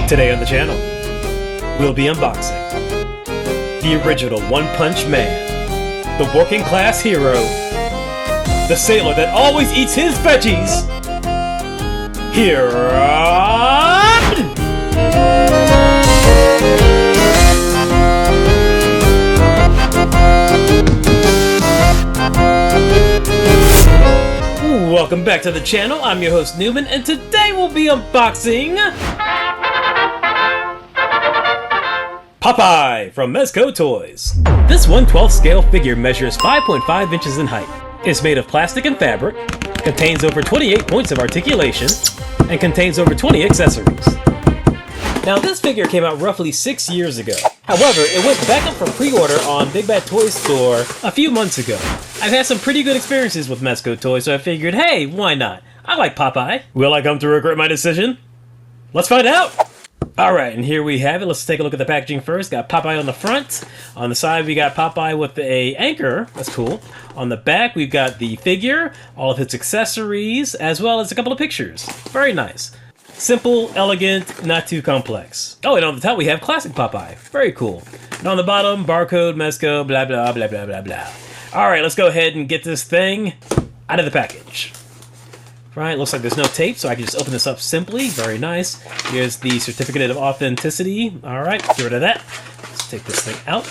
Today on the channel, we'll be unboxing the original One Punch Man, the working class hero, the sailor that always eats his veggies. Here Welcome back to the channel. I'm your host Newman, and today we'll be unboxing Popeye from Mezco Toys. This 1/12 scale figure measures 5.5 inches in height, is made of plastic and fabric, contains over 28 points of articulation, and contains over 20 accessories. Now this figure came out roughly 6 years ago. However, it went back up for pre-order on Big Bad Toy Store a few months ago. I've had some pretty good experiences with Mezco Toys, so I figured, hey, why not? I like Popeye. Will I come to regret my decision? Let's find out! Alright, and here we have it. Let's take a look at the packaging first. Got Popeye on the front. On the side, we got Popeye with a anchor. That's cool. On the back, we've got the figure, all of its accessories, as well as a couple of pictures. Very nice. Simple, elegant, not too complex. Oh, and on the top, we have Classic Popeye. Very cool. And on the bottom, barcode, Mezco, blah, blah, blah, blah, blah, blah. Alright, let's go ahead and get this thing out of the package. Right, looks like there's no tape, so I can just open this up simply. Very nice. Here's the certificate of authenticity. Alright, get rid of that. Let's take this thing out.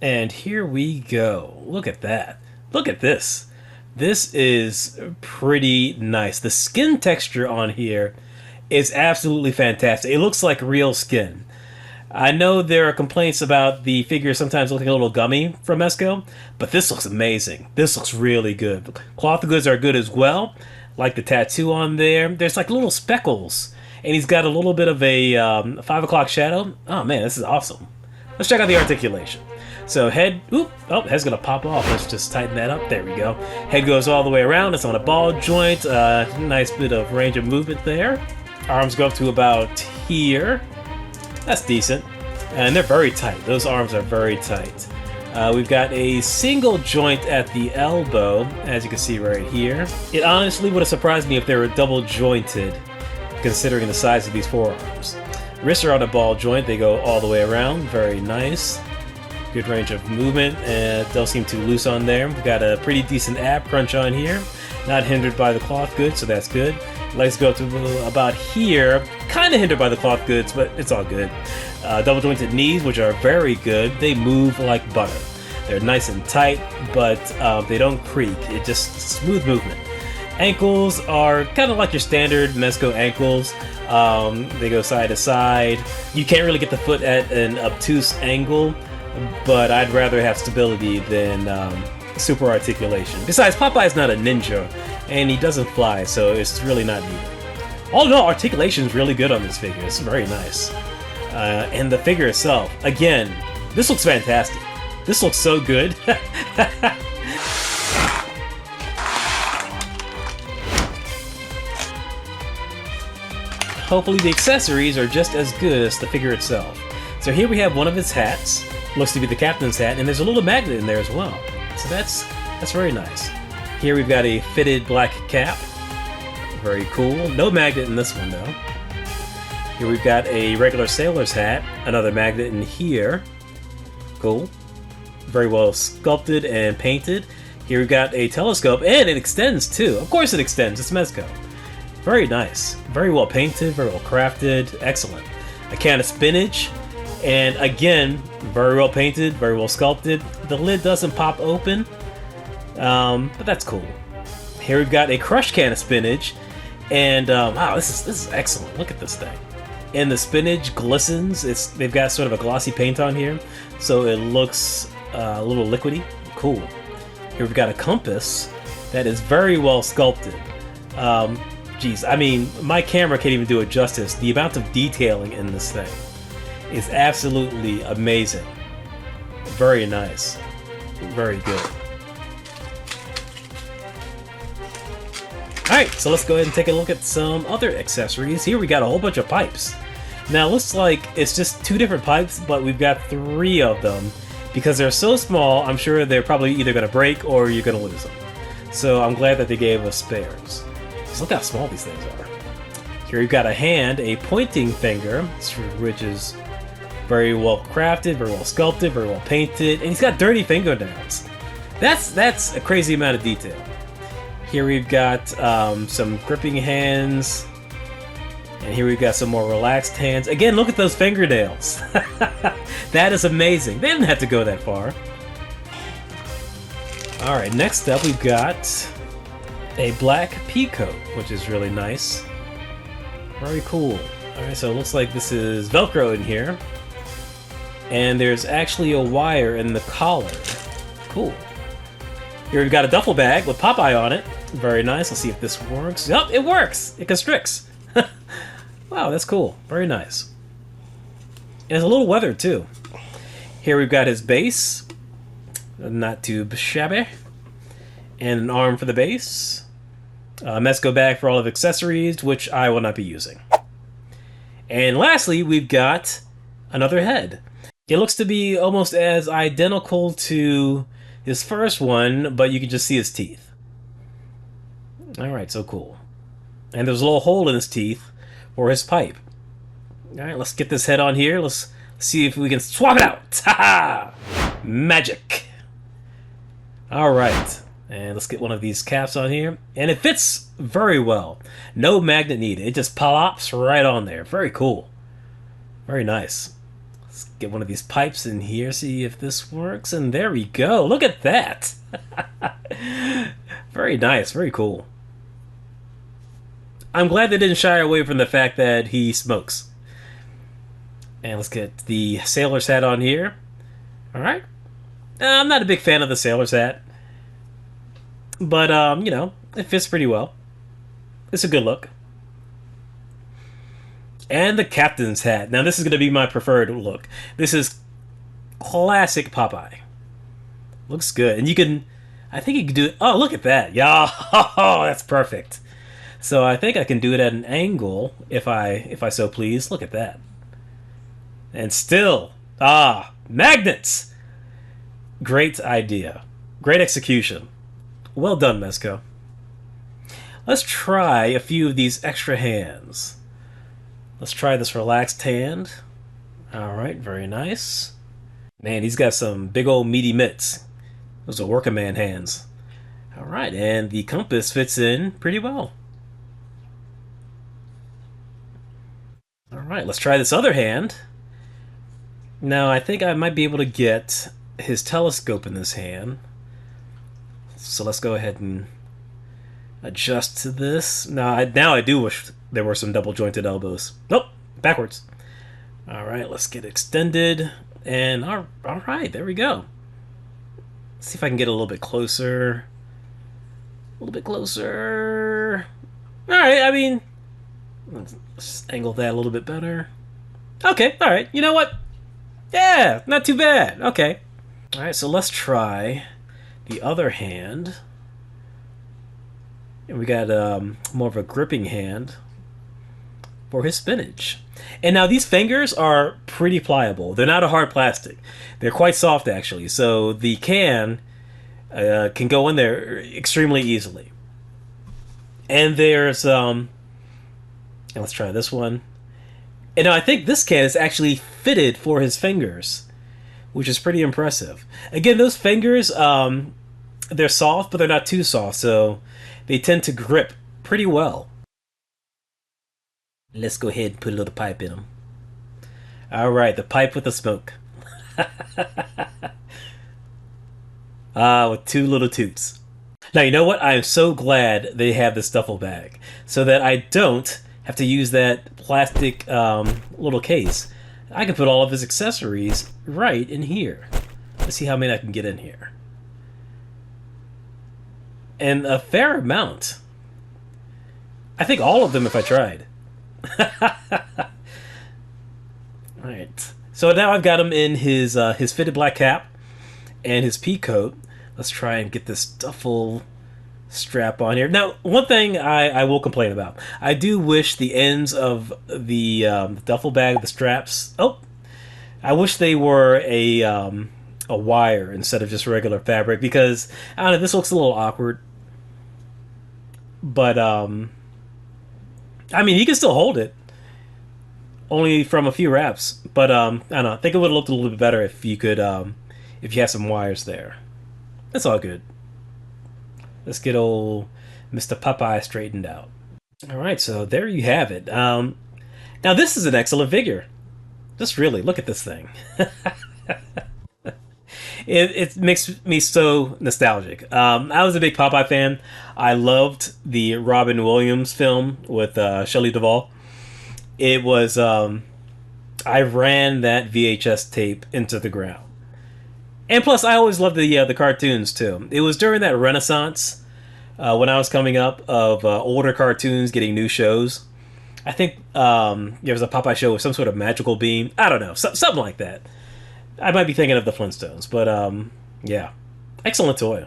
And here we go. Look at that. Look at this. This is pretty nice. The skin texture on here is absolutely fantastic. It looks like real skin. I know there are complaints about the figure sometimes looking a little gummy from Mezco, but this looks amazing. This looks really good. Cloth goods are good as well, like the tattoo on there. There's like little speckles, and he's got a little bit of a 5 o'clock shadow. Oh man, this is awesome. Let's check out the articulation. So head, head's gonna pop off. Let's just tighten that up. There we go. Head goes all the way around. It's on a ball joint. Nice bit of range of movement there. Arms go up to about here. That's decent. And they're very tight. Those arms are very tight. We've got a single joint at the elbow, as you can see right here. It honestly would have surprised me if they were double jointed, considering the size of these forearms. Wrists are on a ball joint. They go all the way around. Very nice. Good range of movement, and it don't seem too loose on there. We've got a pretty decent ab crunch on here. Not hindered by the cloth goods, so that's good. Legs go up to about here. Kind of hindered by the cloth goods, but it's all good. Double jointed knees, which are very good. They move like butter. They're nice and tight, but they don't creak. It's just smooth movement. Ankles are kind of like your standard Mezco ankles. They go side to side. You can't really get the foot at an obtuse angle, but I'd rather have stability than super articulation. Besides, Popeye's not a ninja, and he doesn't fly, so it's really not needed. All in all, articulation is really good on this figure. It's very nice. And the figure itself, again, this looks fantastic. This looks so good. Hopefully the accessories are just as good as the figure itself. So here we have one of his hats. Looks to be the captain's hat, and there's a little magnet in there as well. So that's very nice. Here we've got a fitted black cap. Very cool. No magnet in this one though. Here we've got a regular sailor's hat. Another magnet in here. Cool. Very well sculpted and painted. Here we've got a telescope, and it extends too. Of course it extends. It's Mezco. Very nice. Very well painted. Very well crafted. Excellent. A can of spinach. And again, very well painted, very well sculpted. The lid doesn't pop open, but that's cool. Here we've got a crushed can of spinach, and wow, this is excellent. Look at this thing. And the spinach glistens. They've got sort of a glossy paint on here, so it looks a little liquidy. Cool. Here we've got a compass that is very well sculpted. Geez, I mean, my camera can't even do it justice. The amount of detailing in this thing is absolutely amazing. Very nice. Very good. Alright, so let's go ahead and take a look at some other accessories. Here we got a whole bunch of pipes. Now it looks like it's just 2 different pipes, but we've got 3 of them. Because they're so small, I'm sure they're probably either going to break or you're going to lose them. So I'm glad that they gave us spares. Just look how small these things are. Here we've got a hand, a pointing finger, which is very well crafted, very well sculpted, very well painted, and he's got dirty fingernails. That's a crazy amount of detail. Here we've got some gripping hands, and here we've got some more relaxed hands. Again, look at those fingernails. That is amazing. They didn't have to go that far. Alright, next up we've got a black pea coat, which is really nice. Very cool. Alright, so it looks like this is Velcro in here. And there's actually a wire in the collar. Cool. Here we've got a duffel bag with Popeye on it. Very nice. Let's see if this works. Yup, it works! It constricts. Wow, that's cool. Very nice. And it's a little weathered, too. Here we've got his base. Not too shabby. And an arm for the base. A Mezco bag for all of accessories, which I will not be using. And lastly, we've got another head. It looks to be almost as identical to his first one, but you can just see his teeth. Alright, so cool. And there's a little hole in his teeth for his pipe. Alright, let's get this head on here. Let's see if we can swap it out. Ha-ha! Magic! Alright. And let's get one of these caps on here. And it fits very well. No magnet needed. It just plops right on there. Very cool. Very nice. Let's get one of these pipes in here, see if this works. And there we go. Look at that. Very nice. Very cool. I'm glad they didn't shy away from the fact that he smokes. And let's get the sailor's hat on here. Alright. I'm not a big fan of the sailor's hat. But, you know, it fits pretty well. It's a good look. And the captain's hat. Now, this is going to be my preferred look. This is classic Popeye. Looks good. And you can... I think you can do it... Oh, look at that. Yeah, that's perfect. So I think I can do it at an angle if I so please. Look at that. And still... magnets! Great idea. Great execution. Well done, Mezco. Let's try a few of these extra hands. Let's try this relaxed hand. Alright, very nice. Man, he's got some big old meaty mitts. Those are working man hands. Alright, and the compass fits in pretty well. Alright, let's try this other hand. Now, I think I might be able to get his telescope in this hand. So let's go ahead and adjust to this. Now I do wish there were some double jointed elbows. Nope, backwards. Alright, let's get extended. And alright, there we go. Let's see if I can get a little bit closer. A little bit closer. Alright, I mean, let's angle that a little bit better. Okay, alright, you know what? Yeah, not too bad. Okay. Alright, so let's try the other hand. And we got more of a gripping hand for his spinach. And now these fingers are pretty pliable. They're not a hard plastic. They're quite soft, actually. So the can go in there extremely easily. And there's... and let's try this one. And now I think this can is actually fitted for his fingers, which is pretty impressive. Again, those fingers, they're soft, but they're not too soft, so they tend to grip pretty well. Let's go ahead and put a little pipe in them. Alright, the pipe with the smoke. With two little toots. Now, you know what? I am so glad they have this duffel bag, so that I don't have to use that plastic little case. I can put all of his accessories right in here. Let's see how many I can get in here. And a fair amount. I think all of them if I tried. Alright. So now I've got him in his fitted black cap and his pea coat. Let's try and get this duffel strap on here. Now, one thing I will complain about. I do wish the ends of the duffel bag, the straps... Oh! I wish they were a wire instead of just regular fabric, because, I don't know, this looks a little awkward. But I mean, he can still hold it, only from a few reps. But I don't know. I think it would have looked a little bit better if you could, if you had some wires there. That's all good. Let's get old Mr. Popeye straightened out. All right, so there you have it. Now this is an excellent figure. Just really look at this thing. It makes me so nostalgic. I was a big Popeye fan. I loved the Robin Williams film with Shelley Duvall. It was I ran that VHS tape into the ground. And plus, I always loved the cartoons too. It was during that renaissance when I was coming up of older cartoons getting new shows. I think there was a Popeye show with some sort of magical beam. I don't know, something like that. I might be thinking of the Flintstones, but yeah, excellent toy.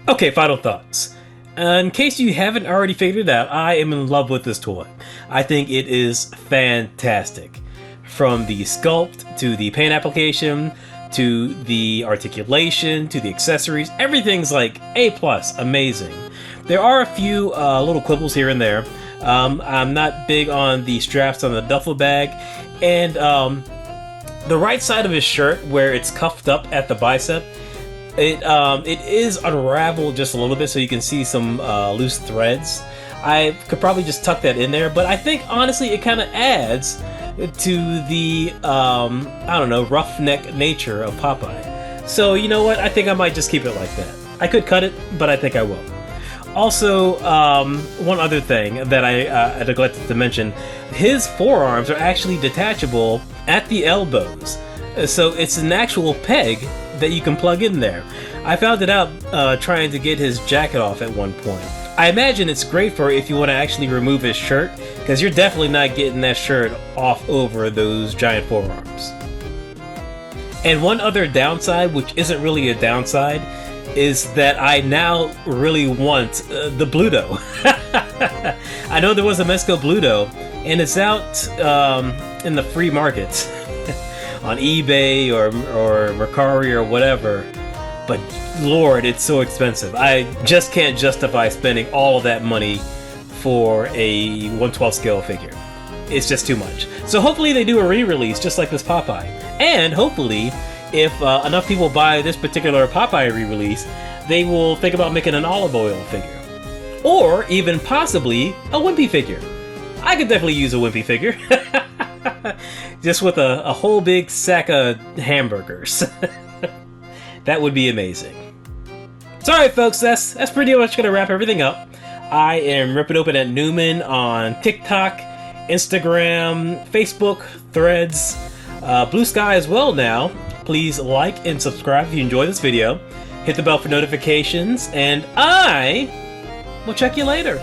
Okay, final thoughts. In case you haven't already figured it out, I am in love with this toy. I think it is fantastic. From the sculpt, to the paint application, to the articulation, to the accessories, everything's like A+, amazing. There are a few little quibbles here and there. I'm not big on the straps on the duffel bag, and the right side of his shirt, where it's cuffed up at the bicep, it is unraveled just a little bit, so you can see some loose threads. I could probably just tuck that in there, but I think honestly it kind of adds to the I don't know, roughneck nature of Popeye. So you know what? I think I might just keep it like that. I could cut it, but I think I will. Also, one other thing that I neglected to mention, his forearms are actually detachable at the elbows. So it's an actual peg that you can plug in there. I found it out trying to get his jacket off at one point. I imagine it's great for if you want to actually remove his shirt, because you're definitely not getting that shirt off over those giant forearms. And one other downside, which isn't really a downside, is that I now really want the Bluto. I know there was a Mezco Bluto, and it's out in the free market on eBay or Mercari or whatever. But Lord, it's so expensive. I just can't justify spending all of that money for a 1/12 scale figure. It's just too much. So hopefully they do a re-release just like this Popeye. And hopefully, if enough people buy this particular Popeye re-release, they will think about making an olive oil figure. Or even possibly a Wimpy figure. I could definitely use a Wimpy figure. Just with a whole big sack of hamburgers. That would be amazing. Sorry folks, that's pretty much going to wrap everything up. I am Rip It Open at Newman on TikTok, Instagram, Facebook, Threads, Blue Sky as well now. Please like and subscribe if you enjoyed this video. Hit the bell for notifications, and I will check you later.